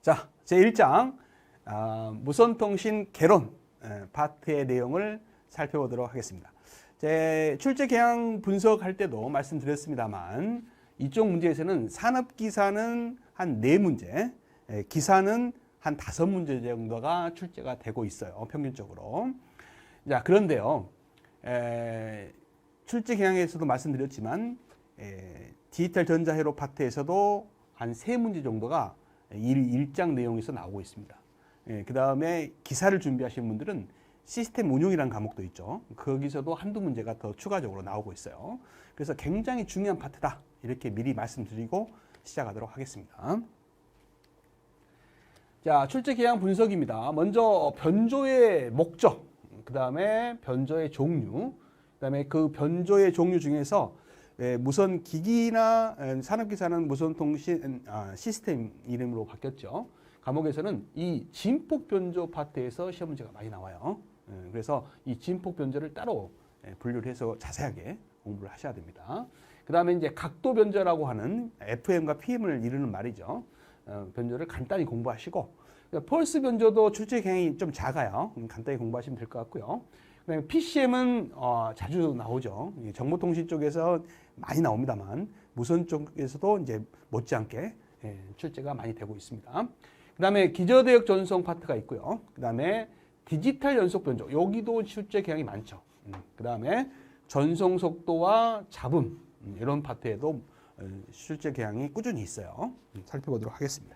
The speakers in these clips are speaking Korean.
자, 제1장 무선통신 개론 파트의 내용을 살펴보도록 하겠습니다. 제 출제 경향 분석할 때도 말씀드렸습니다만 이쪽 문제에서는 산업기사는 한 4문제, 기사는 한 5문제 정도가 출제가 되고 있어요. 평균적으로. 자, 그런데요. 출제 경향에서도 말씀드렸지만 디지털 전자회로 파트에서도 한 3문제 정도가 1장 내용에서 나오고 있습니다. 그 다음에 기사를 준비하시는 분들은 시스템 운용이라는 과목도 있죠. 거기서도 한두 문제가 더 추가적으로 나오고 있어요. 그래서 굉장히 중요한 파트다. 이렇게 미리 말씀드리고 시작하도록 하겠습니다. 자, 출제 경향 분석입니다. 먼저 변조의 목적, 그 다음에 변조의 종류, 그 다음에 그 변조의 종류 중에서 무선 기기나 산업기사는 무선통신 시스템 이름으로 바뀌었죠. 과목에서는 이 진폭 변조 파트에서 시험 문제가 많이 나와요. 그래서 이 진폭 변조를 따로 분류를 해서 자세하게 공부를 하셔야 됩니다. 그 다음에 이제 각도 변조라고 하는 FM과 PM을 이루는 말이죠. 변조를 간단히 공부하시고, 펄스 변조도 출제 경향이 좀 작아요. 간단히 공부하시면 될 것 같고요. 그다음에 PCM은 자주 나오죠. 정보통신 쪽에서 많이 나옵니다만 무선 쪽에서도 이제 못지않게 출제가 많이 되고 있습니다. 그다음에 기저대역 전송 파트가 있고요. 그다음에 디지털 연속 변조, 여기도 출제 경향이 많죠. 그다음에 전송 속도와 잡음, 이런 파트에도 출제 경향이 꾸준히 있어요. 살펴보도록 하겠습니다.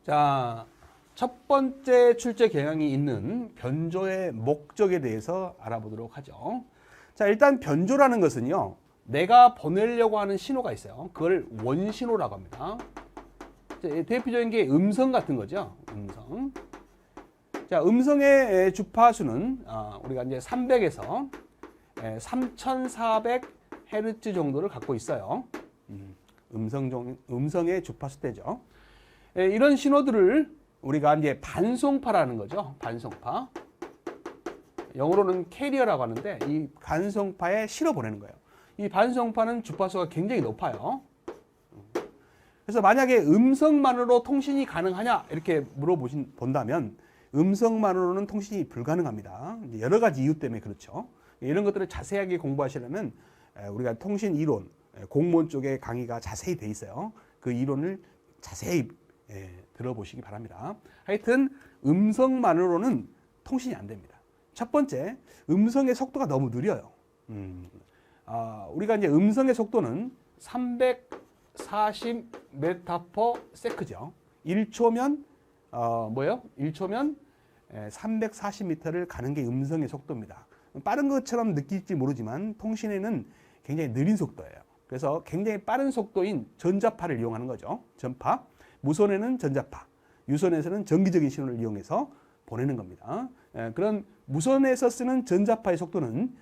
자, 첫 번째 출제 경향이 있는 변조의 목적에 대해서 알아보도록 하죠. 자, 일단 변조라는 것은요, 내가 보내려고 하는 신호가 있어요. 그걸 원신호라고 합니다. 자, 대표적인 게 음성 같은 거죠. 음성. 자, 음성의 주파수는 우리가 이제 300에서 3400Hz 정도를 갖고 있어요. 음성의 주파수대죠. 이런 신호들을 우리가 이제 반송파라는 거죠. 반송파. 영어로는 캐리어라고 하는데 이 반송파에 실어 보내는 거예요. 이 반송파는 주파수가 굉장히 높아요. 그래서 만약에 음성만으로 통신이 가능하냐 이렇게 본다면 음성만으로는 통신이 불가능합니다. 여러 가지 이유 때문에 그렇죠. 이런 것들을 자세하게 공부하시려면 우리가 통신 이론, 공무원 쪽에 강의가 자세히 돼 있어요. 그 이론을 자세히 들어보시기 바랍니다. 하여튼 음성만으로는 통신이 안 됩니다. 첫 번째, 음성의 속도가 너무 느려요. 우리가 이제 음성의 속도는 340m/s죠. 1초면 1초면 340m를 가는 게 음성의 속도입니다. 빠른 것처럼 느낄지 모르지만 통신에는 굉장히 느린 속도예요. 그래서 굉장히 빠른 속도인 전자파를 이용하는 거죠. 전파. 무선에는 전자파, 유선에서는 전기적인 신호를 이용해서 보내는 겁니다. 그런 무선에서 쓰는 전자파의 속도는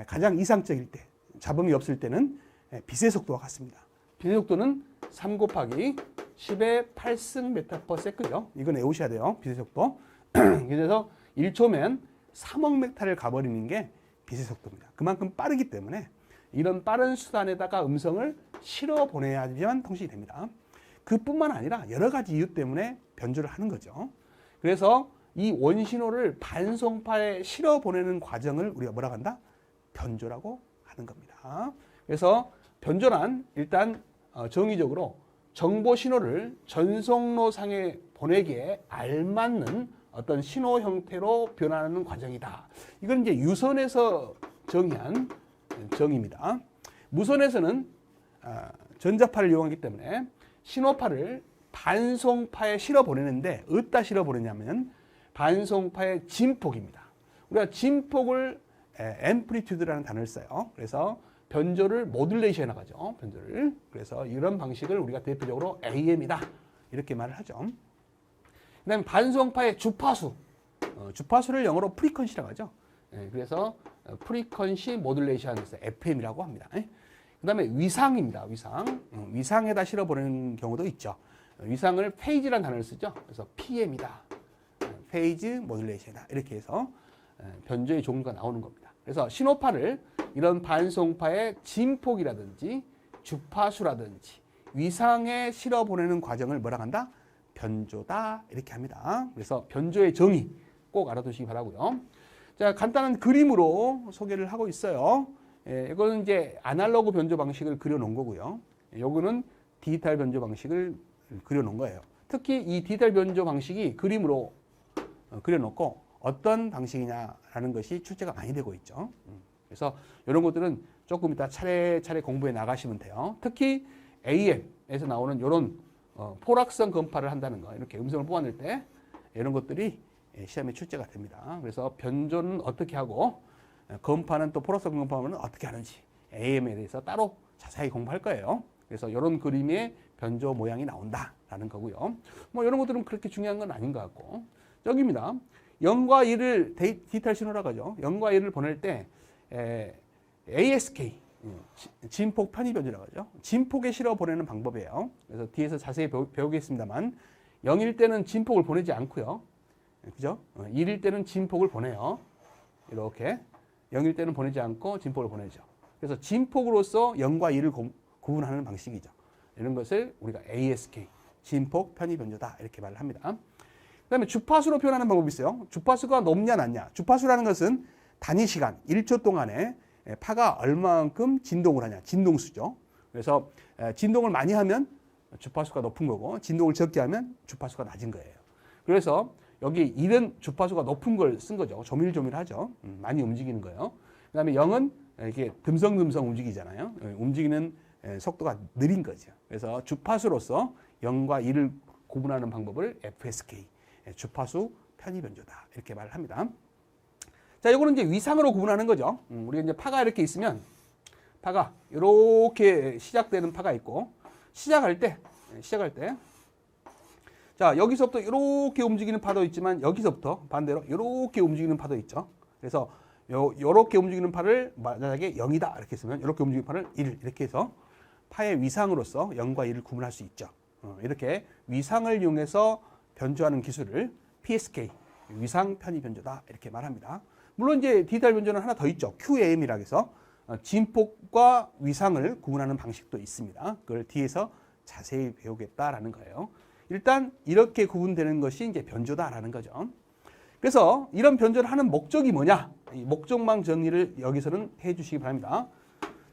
가장 이상적일 때, 잡음이 없을 때는 빛의 속도와 같습니다. 빛의 속도는 3 곱하기 10의 8승/ms죠. 이건 외우셔야 돼요. 빛의 속도. 그래서 1초면 3억 멕타를 가버리는 게 빛의 속도입니다. 그만큼 빠르기 때문에 이런 빠른 수단에다가 음성을 실어 보내야지만 통신이 됩니다. 그뿐만 아니라 여러 가지 이유 때문에 변조를 하는 거죠. 그래서 이 원신호를 반송파에 실어 보내는 과정을 우리가 뭐라고 한다? 변조라고 하는 겁니다. 그래서 변조란 일단 정의적으로 정보 신호를 전송로상에 보내기에 알맞는 어떤 신호 형태로 변화하는 과정이다. 이건 이제 유선에서 정의한 정의입니다. 무선에서는 전자파를 이용하기 때문에 신호파를 반송파에 실어 보내는데 어디다 실어 보내냐면 반송파의 진폭입니다. 우리가 진폭을 앰플리튜드라는 단어를 써요. 그래서 변조를 모듈레이션이라고 하죠. 변조를. 그래서 이런 방식을 우리가 대표적으로 AM이다. 이렇게 말을 하죠. 그다음에 반송파의 주파수. 주파수를 영어로 프리퀀시라고 하죠. 그래서 프리퀀시 모듈레이션에서 FM이라고 합니다. 그 다음에 위상입니다. 위상. 위상에다 실어보내는 경우도 있죠. 위상을 페이지라는 단어를 쓰죠. 그래서 PM이다. 페이지 모듈레이션이다. 이렇게 해서 변조의 종류가 나오는 겁니다. 그래서 신호파를 이런 반송파의 진폭이라든지 주파수라든지 위상에 실어 보내는 과정을 뭐라 한다? 변조다 이렇게 합니다. 그래서 변조의 정의 꼭 알아두시기 바라고요. 자, 간단한 그림으로 소개를 하고 있어요. 이거는 이제 아날로그 변조 방식을 그려놓은 거고요. 요거는 디지털 변조 방식을 그려놓은 거예요. 특히 이 디지털 변조 방식이 그림으로 그려놓고 어떤 방식이냐라는 것이 출제가 많이 되고 있죠. 그래서 이런 것들은 조금 이따 차례차례 공부해 나가시면 돼요. 특히 AM에서 나오는 이런 포락성 검파를 한다는 거, 이렇게 음성을 뽑아낼 때 이런 것들이 시험에 출제가 됩니다. 그래서 변조는 어떻게 하고 검파는 또 포락성 검파는 어떻게 하는지 AM에 대해서 따로 자세히 공부할 거예요. 그래서 이런 그림의 변조 모양이 나온다라는 거고요. 뭐 이런 것들은 그렇게 중요한 건 아닌 것 같고, 여기입니다. 0과 1을 디지털 신호라고 하죠. 0과 1을 보낼 때 ASK 진폭 편의 변조라고 하죠. 진폭에 실어 보내는 방법이에요. 그래서 뒤에서 자세히 배우겠습니다만 0일 때는 진폭을 보내지 않고요. 그죠? 1일 때는 진폭을 보내요. 이렇게 0일 때는 보내지 않고 진폭을 보내죠. 그래서 진폭으로서 0과 1을 구분하는 방식이죠. 이런 것을 우리가 ASK 진폭 편의 변조다 이렇게 말을 합니다. 그다음에 주파수로 표현하는 방법이 있어요. 주파수가 높냐 낮냐. 주파수라는 것은 단위 시간 1초 동안에 파가 얼마만큼 진동을 하냐. 진동수죠. 그래서 진동을 많이 하면 주파수가 높은 거고 진동을 적게 하면 주파수가 낮은 거예요. 그래서 여기 1은 주파수가 높은 걸 쓴 거죠. 조밀조밀하죠. 많이 움직이는 거예요. 그다음에 0은 이렇게 듬성듬성 움직이잖아요. 움직이는 속도가 느린 거죠. 그래서 주파수로서 0과 1을 구분하는 방법을 FSK 주파수 편의 변조다 이렇게 말을 합니다. 자, 이거는 이제 위상으로 구분하는 거죠. 우리가 이제 파가 이렇게 있으면 파가 이렇게 시작되는 파가 있고 시작할 때 자, 여기서부터 이렇게 움직이는 파도 있지만 여기서부터 반대로 이렇게 움직이는 파도 있죠. 그래서 이렇게 움직이는 파를 만약에 0이다 이렇게 쓰면 이렇게 움직이는 파를 1 이렇게 해서 파의 위상으로서 0과 1을 구분할 수 있죠. 이렇게 위상을 이용해서 변조하는 기술을 PSK 위상 편의 변조다 이렇게 말합니다. 물론 이제 디지털 변조는 하나 더 있죠. QAM이라고 해서 진폭과 위상을 구분하는 방식도 있습니다. 그걸 뒤에서 자세히 배우겠다라는 거예요. 일단 이렇게 구분되는 것이 이제 변조다라는 거죠. 그래서 이런 변조를 하는 목적이 뭐냐? 이 목적망 정리를 여기서는 해 주시기 바랍니다.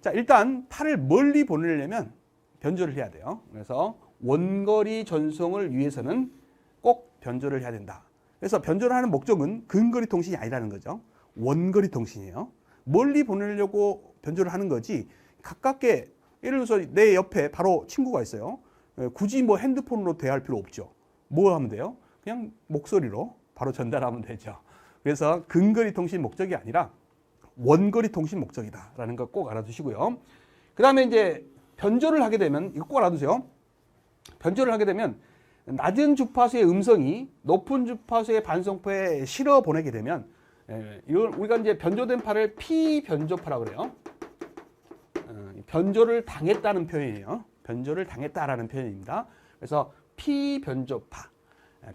자, 일단 파를 멀리 보내려면 변조를 해야 돼요. 그래서 원거리 전송을 위해서는 꼭 변조를 해야 된다. 그래서 변조를 하는 목적은 근거리 통신이 아니라는 거죠. 원거리 통신이에요. 멀리 보내려고 변조를 하는 거지 가깝게, 예를 들어서 내 옆에 바로 친구가 있어요. 굳이 뭐 핸드폰으로 대화할 필요 없죠. 뭐 하면 돼요? 그냥 목소리로 바로 전달하면 되죠. 그래서 근거리 통신 목적이 아니라 원거리 통신 목적이다라는 거 꼭 알아두시고요. 그 다음에 이제 변조를 하게 되면 이거 꼭 알아두세요. 변조를 하게 되면 낮은 주파수의 음성이 높은 주파수의 반성파에 실어 보내게 되면 이걸 우리가 이제 변조된 파를 피변조파라고 그래요. 변조를 당했다는 표현이에요. 변조를 당했다라는 표현입니다. 그래서 피변조파,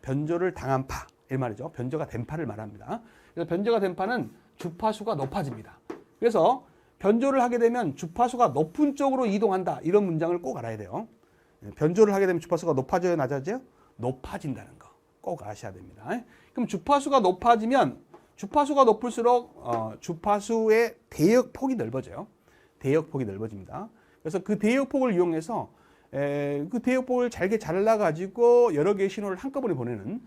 변조를 당한 파, 이 말이죠. 변조가 된 파를 말합니다. 그래서 변조가 된 파는 주파수가 높아집니다. 그래서 변조를 하게 되면 주파수가 높은 쪽으로 이동한다. 이런 문장을 꼭 알아야 돼요. 변조를 하게 되면 주파수가 높아져요, 낮아져요? 높아진다는 거 꼭 아셔야 됩니다. 그럼 주파수가 높아지면 주파수가 높을수록 주파수의 대역폭이 넓어져요. 대역폭이 넓어집니다. 그래서 그 대역폭을 이용해서 그 대역폭을 잘게 잘라가지고 여러 개의 신호를 한꺼번에 보내는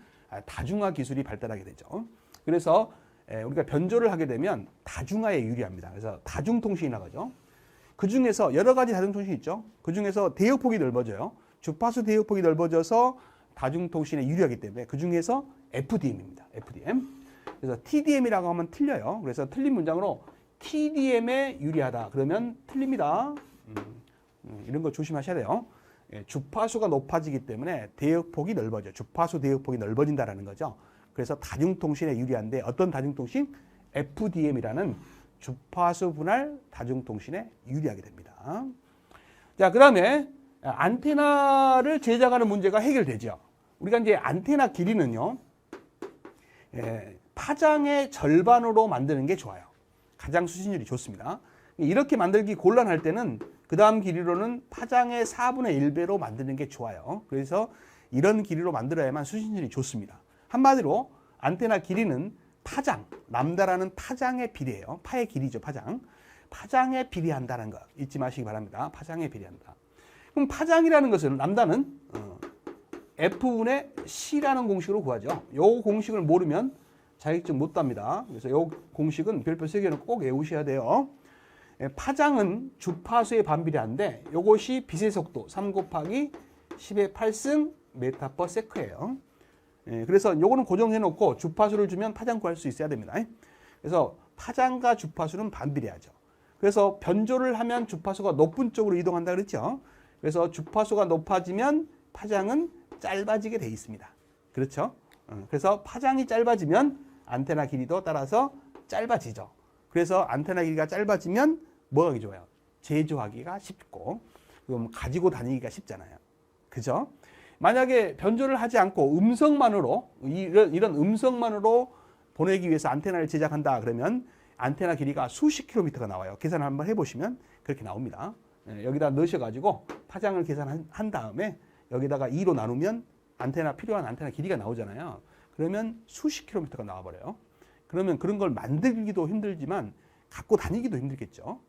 다중화 기술이 발달하게 되죠. 그래서 우리가 변조를 하게 되면 다중화에 유리합니다. 그래서 다중통신이라고 하죠. 그 중에서 여러 가지 다중통신이 있죠. 그 중에서 대역폭이 넓어져요. 주파수 대역폭이 넓어져서 다중통신에 유리하기 때문에 그 중에서 FDM입니다. FDM. 그래서 TDM이라고 하면 틀려요. 그래서 틀린 문장으로 TDM에 유리하다. 그러면 틀립니다. 이런 거 조심하셔야 돼요. 주파수가 높아지기 때문에 대역폭이 넓어져요. 주파수 대역폭이 넓어진다는 거죠. 그래서 다중통신에 유리한데 어떤 다중통신? FDM이라는 주파수 분할 다중통신에 유리하게 됩니다. 자, 그 다음에 안테나를 제작하는 문제가 해결되죠. 우리가 이제 안테나 길이는요, 파장의 절반으로 만드는 게 좋아요. 가장 수신율이 좋습니다. 이렇게 만들기 곤란할 때는 그 다음 길이로는 파장의 4분의 1배로 만드는 게 좋아요. 그래서 이런 길이로 만들어야만 수신율이 좋습니다. 한마디로 안테나 길이는 파장, 람다라는 파장의 비례예요. 파의 길이죠, 파장. 파장에 비례한다는 거 잊지 마시기 바랍니다. 파장에 비례한다. 그럼 파장이라는 것은 람다는 F분의 C라는 공식으로 구하죠. 이 공식을 모르면 자격증 못 땁니다. 그래서 이 공식은 별표 3개는 꼭 외우셔야 돼요. 파장은 주파수에 반비례한데 이것이 빛의 속도 3 곱하기 10의 8승 메타 퍼 세크예요. 그래서 이거는 고정해 놓고 주파수를 주면 파장 구할 수 있어야 됩니다. 그래서 파장과 주파수는 반비례하죠. 그래서 변조를 하면 주파수가 높은 쪽으로 이동한다 그랬죠. 그래서 주파수가 높아지면 파장은 짧아지게 돼 있습니다. 그렇죠? 그래서 파장이 짧아지면 안테나 길이도 따라서 짧아지죠. 그래서 안테나 길이가 짧아지면 뭐가 하기 좋아요? 제조하기가 쉽고 그럼 가지고 다니기가 쉽잖아요. 그죠? 만약에 변조를 하지 않고 음성만으로 이런 음성만으로 보내기 위해서 안테나를 제작한다 그러면 안테나 길이가 수십 킬로미터가 나와요. 계산을 한번 해보시면 그렇게 나옵니다. 여기다 넣으셔가지고 파장을 계산한 다음에 여기다가 2로 나누면 필요한 안테나 길이가 나오잖아요. 그러면 수십 킬로미터가 나와버려요. 그러면 그런 걸 만들기도 힘들지만 갖고 다니기도 힘들겠죠.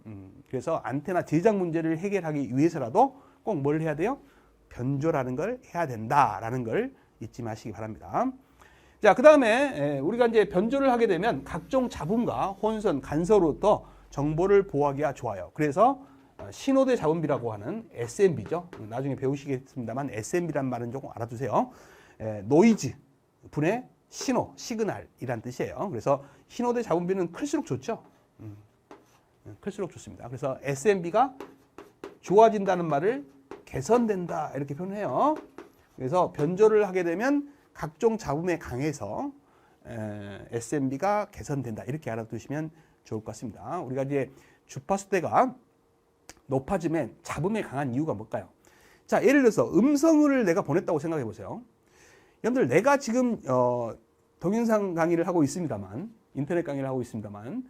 그래서 안테나 제작 문제를 해결하기 위해서라도 꼭 뭘 해야 돼요? 변조라는 걸 해야 된다라는 걸 잊지 마시기 바랍니다. 자, 그 다음에 우리가 이제 변조를 하게 되면 각종 잡음과 혼선, 간섭으로부터 정보를 보호하기가 좋아요. 그래서 신호대 잡음비라고 하는 SMB죠. 나중에 배우시겠습니다만 SMB란 말은 조금 알아두세요. 노이즈 분의 신호, 시그널이란 뜻이에요. 그래서 신호대 잡음비는 클수록 좋죠. 클수록 좋습니다. 그래서 SMB가 좋아진다는 말을 개선된다 이렇게 표현해요. 그래서 변조를 하게 되면 각종 잡음에 강해서 SMB가 개선된다 이렇게 알아두시면 좋을 것 같습니다. 우리가 이제 주파수대가 높아지면 잡음에 강한 이유가 뭘까요? 자, 예를 들어서 음성을 내가 보냈다고 생각해 보세요. 여러분들 내가 지금 동영상 강의를 하고 있습니다만 인터넷 강의를 하고 있습니다만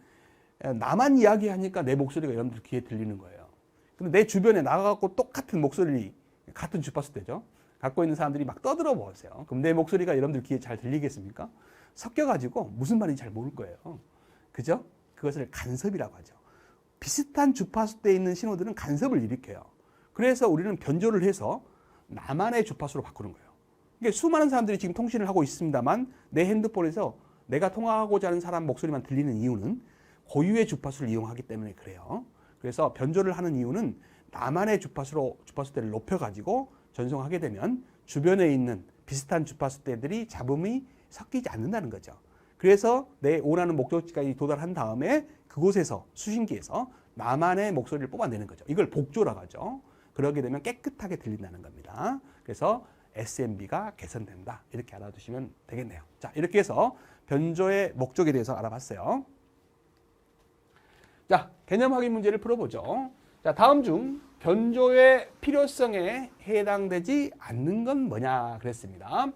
나만 이야기하니까 내 목소리가 여러분들 귀에 들리는 거예요. 근데 내 주변에 나가고 똑같은 목소리, 같은 주파수대죠. 갖고 있는 사람들이 막 떠들어 보세요. 그럼 내 목소리가 여러분들 귀에 잘 들리겠습니까? 섞여가지고 무슨 말인지 잘 모를 거예요. 그죠? 그것을 간섭이라고 하죠. 비슷한 주파수대에 있는 신호들은 간섭을 일으켜요. 그래서 우리는 변조를 해서 나만의 주파수로 바꾸는 거예요. 그러니까 수많은 사람들이 지금 통신을 하고 있습니다만 내 핸드폰에서 내가 통화하고자 하는 사람 목소리만 들리는 이유는 고유의 주파수를 이용하기 때문에 그래요. 그래서 변조를 하는 이유는 나만의 주파수대를 높여가지고 전송하게 되면 주변에 있는 비슷한 주파수대들이 잡음이 섞이지 않는다는 거죠. 그래서 내 원하는 목적지까지 도달한 다음에 그곳에서 수신기에서 나만의 목소리를 뽑아내는 거죠. 이걸 복조라고 하죠. 그러게 되면 깨끗하게 들린다는 겁니다. 그래서 SMB가 개선된다. 이렇게 알아두시면 되겠네요. 자, 이렇게 해서 변조의 목적에 대해서 알아봤어요. 자, 개념 확인 문제를 풀어보죠. 자, 다음 중 변조의 필요성에 해당되지 않는 건 뭐냐 그랬습니다.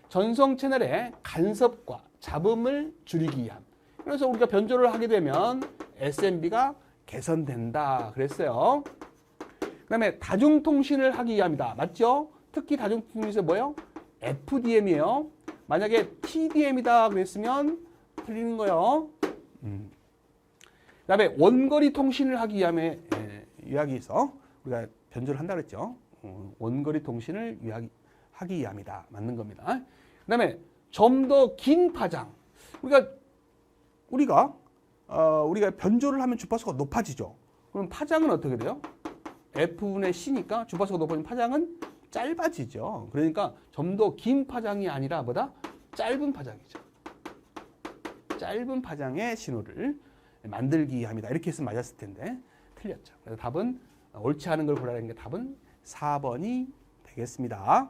전송 채널의 간섭과 잡음을 줄이기 위함. 그래서 우리가 변조를 하게 되면 SMB가 개선된다 그랬어요. 그 다음에 다중통신을 하기 위함이다. 맞죠? 특히 다중통신에서 뭐예요? FDM이에요. 만약에 TDM이다 그랬으면 틀리는 거예요. 그 다음에 원거리 통신을 하기 위함에 이야기해서 우리가 변조를 한다 그랬죠. 원거리 통신을 하기 위함이다. 맞는 겁니다. 그 다음에 좀 더 긴 파장. 우리가 변조를 하면 주파수가 높아지죠. 그럼 파장은 어떻게 돼요? F분의 C니까 주파수가 높아지면 파장은 짧아지죠. 그러니까 좀 더 긴 파장이 아니라 뭐다? 짧은 파장이죠. 짧은 파장의 신호를 만들기 위함이다. 이렇게 했으면 맞았을 텐데 틀렸죠. 그래서 답은 옳지 않은 걸 고르라는 게 답은 4번이 되겠습니다.